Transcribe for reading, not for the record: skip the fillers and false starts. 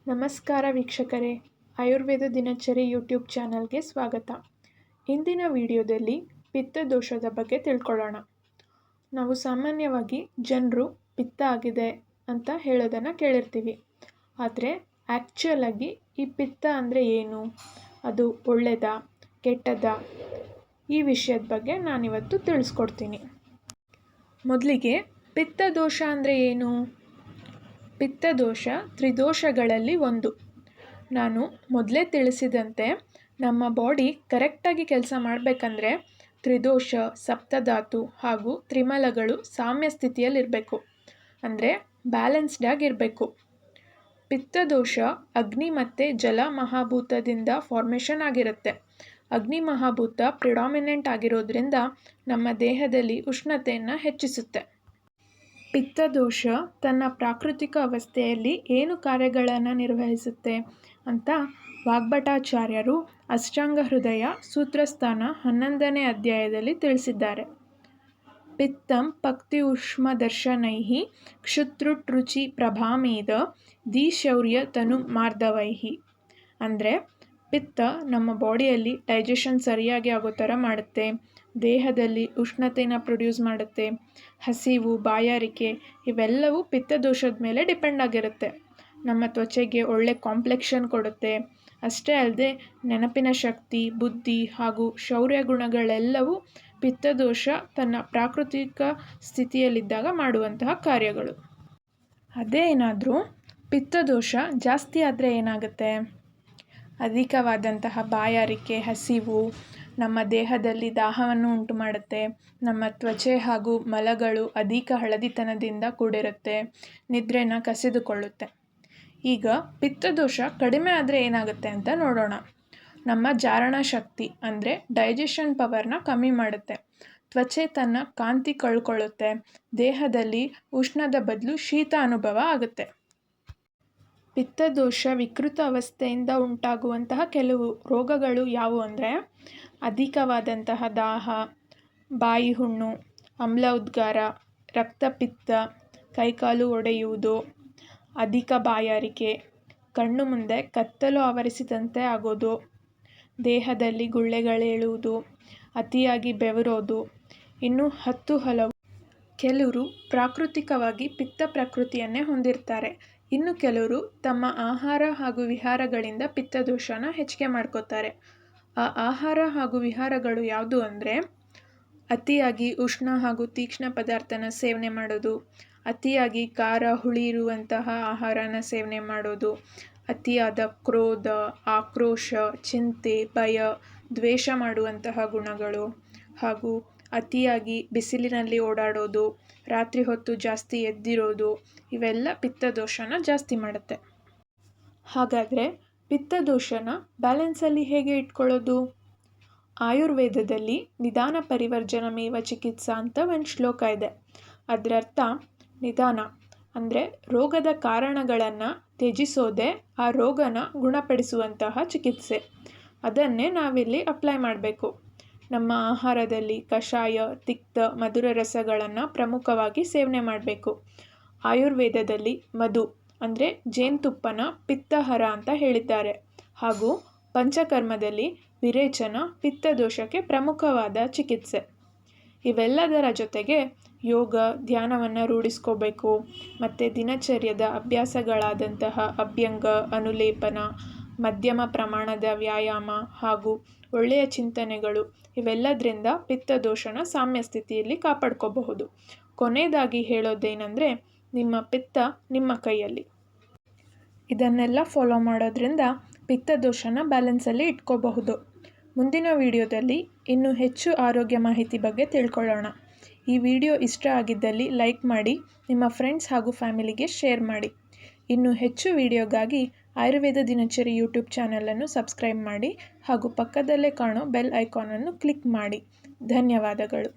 ನಮಸ್ಕಾರ ವೀಕ್ಷಕರೇ, ಆಯುರ್ವೇದ ದಿನಚರಿ ಯೂಟ್ಯೂಬ್ ಚಾನಲ್ಗೆ ಸ್ವಾಗತ. ಇಂದಿನ ವಿಡಿಯೋದಲ್ಲಿ ಪಿತ್ತದೋಷದ ಬಗ್ಗೆ ತಿಳ್ಕೊಳ್ಳೋಣ. ನಾವು ಸಾಮಾನ್ಯವಾಗಿ ಜನರು ಪಿತ್ತ ಆಗಿದೆ ಅಂತ ಹೇಳೋದನ್ನು ಕೇಳಿರ್ತೀವಿ. ಆದರೆ ಆ್ಯಕ್ಚುಯಲ್ ಆಗಿ ಈ ಪಿತ್ತ ಅಂದರೆ ಏನು, ಅದು ಒಳ್ಳೆಯದಾ ಕೆಟ್ಟದ್ದಾ, ಈ ವಿಷಯದ ಬಗ್ಗೆ ನಾನಿವತ್ತು ತಿಳಿಸ್ಕೊಡ್ತೀನಿ. ಮೊದಲಿಗೆ ಪಿತ್ತದೋಷ ಅಂದರೆ ಏನು? ಪಿತ್ತದೋಷ ತ್ರಿದೋಷಗಳಲ್ಲಿ ಒಂದು. ನಾನು ಮೊದಲೇ ತಿಳಿಸಿದಂತೆ ನಮ್ಮ ಬಾಡಿ ಕರೆಕ್ಟಾಗಿ ಕೆಲಸ ಮಾಡಬೇಕಂದ್ರೆ ತ್ರಿದೋಷ, ಸಪ್ತಧಾತು ಹಾಗೂ ತ್ರಿಮಲಗಳು ಸಾಮ್ಯ ಸ್ಥಿತಿಯಲ್ಲಿರಬೇಕು, ಅಂದರೆ ಬ್ಯಾಲೆನ್ಸ್ಡ್ ಆಗಿರಬೇಕು. ಪಿತ್ತದೋಷ ಅಗ್ನಿ ಮತ್ತು ಜಲ ಮಹಾಭೂತದಿಂದ ಫಾರ್ಮೇಷನ್ ಆಗಿರುತ್ತೆ. ಅಗ್ನಿ ಮಹಾಭೂತ ಪ್ರಿಡಾಮಿನೆಂಟ್ ಆಗಿರೋದ್ರಿಂದ ನಮ್ಮ ದೇಹದಲ್ಲಿ ಉಷ್ಣತೆಯನ್ನು ಹೆಚ್ಚಿಸುತ್ತೆ. ಪಿತ್ತದೋಷ ತನ್ನ ಪ್ರಾಕೃತಿಕ ಅವಸ್ಥೆಯಲ್ಲಿ ಏನು ಕಾರ್ಯಗಳನ್ನು ನಿರ್ವಹಿಸುತ್ತೆ ಅಂತ ವಾಗ್ಭಟಾಚಾರ್ಯರು ಅಷ್ಟಾಂಗ ಹೃದಯ ಸೂತ್ರಸ್ಥಾನ 11ನೇ ಅಧ್ಯಾಯದಲ್ಲಿ ತಿಳಿಸಿದ್ದಾರೆ. ಪಿತ್ತಂ ಪಕ್ತಿ ಉಷ್ಮದರ್ಶನೈಃ ಕ್ಷುತ್ರುಟ್ರುಚಿ ಪ್ರಭಾಮೇದ ದಿಶೌರ್ಯ ತನು ಮಾರ್ದವೈಃ. ಅಂದರೆ ಪಿತ್ತ ನಮ್ಮ ಬಾಡಿಯಲ್ಲಿ ಡೈಜೆಷನ್ ಸರಿಯಾಗಿ ಆಗೋ ಥರ ಮಾಡುತ್ತೆ, ದೇಹದಲ್ಲಿ ಉಷ್ಣತೆನ ಪ್ರೊಡ್ಯೂಸ್ ಮಾಡುತ್ತೆ, ಹಸಿವು, ಬಾಯಾರಿಕೆ ಇವೆಲ್ಲವೂ ಪಿತ್ತದೋಷದ ಮೇಲೆ ಡಿಪೆಂಡ್ ಆಗಿರುತ್ತೆ. ನಮ್ಮ ತ್ವಚೆಗೆ ಒಳ್ಳೆ ಕಾಂಪ್ಲೆಕ್ಷನ್ ಕೊಡುತ್ತೆ. ಅಷ್ಟೇ ಅಲ್ಲದೆ ನೆನಪಿನ ಶಕ್ತಿ, ಬುದ್ಧಿ ಹಾಗೂ ಶೌರ್ಯ ಗುಣಗಳೆಲ್ಲವೂ ಪಿತ್ತದೋಷ ತನ್ನ ಪ್ರಾಕೃತಿಕ ಸ್ಥಿತಿಯಲ್ಲಿದ್ದಾಗ ಮಾಡುವಂತಹ ಕಾರ್ಯಗಳು. ಅದೇ ಏನಾದರೂ ಪಿತ್ತದೋಷ ಜಾಸ್ತಿ ಆದರೆ ಏನಾಗುತ್ತೆ? ಅಧಿಕವಾದಂತಹ ಬಾಯಾರಿಕೆ, ಹಸಿವು, ನಮ್ಮ ದೇಹದಲ್ಲಿ ದಾಹವನ್ನು ಉಂಟು ಮಾಡುತ್ತೆ. ನಮ್ಮ ತ್ವಚೆ ಹಾಗೂ ಮಲಗಳು ಅಧಿಕ ಹಳದಿತನದಿಂದ ಕೂಡಿರುತ್ತೆ, ನಿದ್ರೆನ ಕಸಿದುಕೊಳ್ಳುತ್ತೆ. ಈಗ ಪಿತ್ತದೋಷ ಕಡಿಮೆ ಆದರೆ ಏನಾಗುತ್ತೆ ಅಂತ ನೋಡೋಣ. ನಮ್ಮ ಜಾರಣ ಶಕ್ತಿ ಅಂದರೆ ಡೈಜೆಷನ್ ಪವರ್ನ ಕಮ್ಮಿ ಮಾಡುತ್ತೆ. ತ್ವಚೆ ತನ್ನ ಕಾಂತಿ ಕಳ್ಕೊಳ್ಳುತ್ತೆ. ದೇಹದಲ್ಲಿ ಉಷ್ಣದ ಬದಲು ಶೀತ ಅನುಭವ ಆಗುತ್ತೆ. ಪಿತ್ತದೋಷ ವಿಕೃತ ಅವಸ್ಥೆಯಿಂದ ಉಂಟಾಗುವಂತಹ ಕೆಲವು ರೋಗಗಳು ಯಾವುವು ಅಂದರೆ ಅಧಿಕವಾದಂತಹ ದಾಹ, ಬಾಯಿ ಹುಣ್ಣು, ಆಮ್ಲ ಉದ್ಗಾರ, ರಕ್ತಪಿತ್ತ, ಕೈಕಾಲು ಒಡೆಯುವುದು, ಅಧಿಕ ಬಾಯಾರಿಕೆ, ಕಣ್ಣು ಮುಂದೆ ಕತ್ತಲು ಆವರಿಸಿದಂತೆ ಆಗೋದು, ದೇಹದಲ್ಲಿ ಗುಳ್ಳೆಗಳೇಳುವುದು, ಅತಿಯಾಗಿ ಬೆವರೋದು, ಇನ್ನೂ ಹಲವು. ಕೆಲವರು ಪ್ರಾಕೃತಿಕವಾಗಿ ಪಿತ್ತ ಪ್ರಕೃತಿಯನ್ನೇ ಹೊಂದಿರ್ತಾರೆ. ಇನ್ನು ಕೆಲವರು ತಮ್ಮ ಆಹಾರ ಹಾಗೂ ವಿಹಾರಗಳಿಂದ ಪಿತ್ತದೋಷನ ಹೆಚ್ಚಿಗೆ ಮಾಡ್ಕೋತಾರೆ. ಆ ಆಹಾರ ಹಾಗೂ ವಿಹಾರಗಳು ಯಾವುದು ಅಂದರೆ ಅತಿಯಾಗಿ ಉಷ್ಣ ಹಾಗೂ ತೀಕ್ಷ್ಣ ಪದಾರ್ಥನ ಸೇವನೆ ಮಾಡೋದು, ಅತಿಯಾಗಿ ಖಾರ ಹುಳಿ ಇರುವಂತಹ ಆಹಾರನ ಸೇವನೆ ಮಾಡೋದು, ಅತಿಯಾದ ಕ್ರೋಧ, ಆಕ್ರೋಶ, ಚಿಂತೆ, ಭಯ, ದ್ವೇಷ ಮಾಡುವಂತಹ ಗುಣಗಳು, ಹಾಗೂ ಅತಿಯಾಗಿ ಬಿಸಿಲಿನಲ್ಲಿ ಓಡಾಡೋದು, ರಾತ್ರಿ ಹೊತ್ತು ಜಾಸ್ತಿ ಎದ್ದಿರೋದು ಇವೆಲ್ಲ ಪಿತ್ತದೋಷನ ಜಾಸ್ತಿ ಮಾಡುತ್ತೆ. ಹಾಗಾದರೆ ಪಿತ್ತದೋಷನ ಬ್ಯಾಲೆನ್ಸಲ್ಲಿ ಹೇಗೆ ಇಟ್ಕೊಳ್ಳೋದು? ಆಯುರ್ವೇದದಲ್ಲಿ ನಿಧಾನ ಪರಿವರ್ಜನಮೇವ ಚಿಕಿತ್ಸಾ ಅಂತ ಒಂದು ಶ್ಲೋಕ ಇದೆ. ಅದರರ್ಥ ನಿಧಾನ ಅಂದರೆ ರೋಗದ ಕಾರಣಗಳನ್ನು ತ್ಯಜಿಸೋದೇ ಆ ರೋಗನ ಗುಣಪಡಿಸುವಂತಹ ಚಿಕಿತ್ಸೆ. ಅದನ್ನೇ ನಾವಿಲ್ಲಿ ಅಪ್ಲೈ ಮಾಡಬೇಕು. ನಮ್ಮ ಆಹಾರದಲ್ಲಿ ಕಷಾಯ, ತಿಕ್ತ, ಮಧುರ ರಸಗಳನ್ನು ಪ್ರಮುಖವಾಗಿ ಸೇವನೆ ಮಾಡಬೇಕು. ಆಯುರ್ವೇದದಲ್ಲಿ ಮಧು ಅಂದರೆ ಜೇನುತುಪ್ಪನ ಪಿತ್ತಹರ ಅಂತ ಹೇಳಿದ್ದಾರೆ. ಹಾಗೂ ಪಂಚಕರ್ಮದಲ್ಲಿ ವಿರೇಚನ ಪಿತ್ತದೋಷಕ್ಕೆ ಪ್ರಮುಖವಾದ ಚಿಕಿತ್ಸೆ. ಇವೆಲ್ಲದರ ಜೊತೆಗೆ ಯೋಗ, ಧ್ಯಾನವನ್ನು ರೂಢಿಸ್ಕೋಬೇಕು. ಮತ್ತು ದಿನಚರ್ಯದ ಅಭ್ಯಾಸಗಳಾದಂತಹ ಅಭ್ಯಂಗ, ಅನುಲೇಪನ, ಮಧ್ಯಮ ಪ್ರಮಾಣದ ವ್ಯಾಯಾಮ ಹಾಗೂ ಒಳ್ಳೆಯ ಚಿಂತನೆಗಳು ಇವೆಲ್ಲದರಿಂದ ಪಿತ್ತದೋಷನ ಸಾಮ್ಯ ಸ್ಥಿತಿಯಲ್ಲಿ ಕಾಪಾಡ್ಕೋಬಹುದು. ಕೊನೆಯದಾಗಿ ಹೇಳೋದೇನೆಂದರೆ ನಿಮ್ಮ ಪಿತ್ತ ನಿಮ್ಮ ಕೈಯಲ್ಲಿ. ಇದನ್ನೆಲ್ಲ ಫಾಲೋ ಮಾಡೋದ್ರಿಂದ ಪಿತ್ತದೋಷನ ಬ್ಯಾಲೆನ್ಸಲ್ಲಿ ಇಟ್ಕೋಬಹುದು. ಮುಂದಿನ ವಿಡಿಯೋದಲ್ಲಿ ಇನ್ನೂ ಹೆಚ್ಚು ಆರೋಗ್ಯ ಮಾಹಿತಿ ಬಗ್ಗೆ ತಿಳ್ಕೊಳ್ಳೋಣ. ಈ ವಿಡಿಯೋ ಇಷ್ಟ ಆಗಿದ್ದಲ್ಲಿ ಲೈಕ್ ಮಾಡಿ, ನಿಮ್ಮ ಫ್ರೆಂಡ್ಸ್ ಹಾಗೂ ಫ್ಯಾಮಿಲಿಗೆ ಶೇರ್ ಮಾಡಿ. ಇನ್ನೂ ಹೆಚ್ಚು ವಿಡಿಯೋಗಾಗಿ ಆಯುರ್ವೇದ ದಿನಚರಿ ಯೂಟ್ಯೂಬ್ ಚಾನಲನ್ನು ಸಬ್ಸ್ಕ್ರೈಬ್ ಮಾಡಿ ಹಾಗೂ ಪಕ್ಕದಲ್ಲೇ ಕಾಣೋ ಬೆಲ್ ಐಕಾನನ್ನು ಕ್ಲಿಕ್ ಮಾಡಿ. ಧನ್ಯವಾದಗಳು.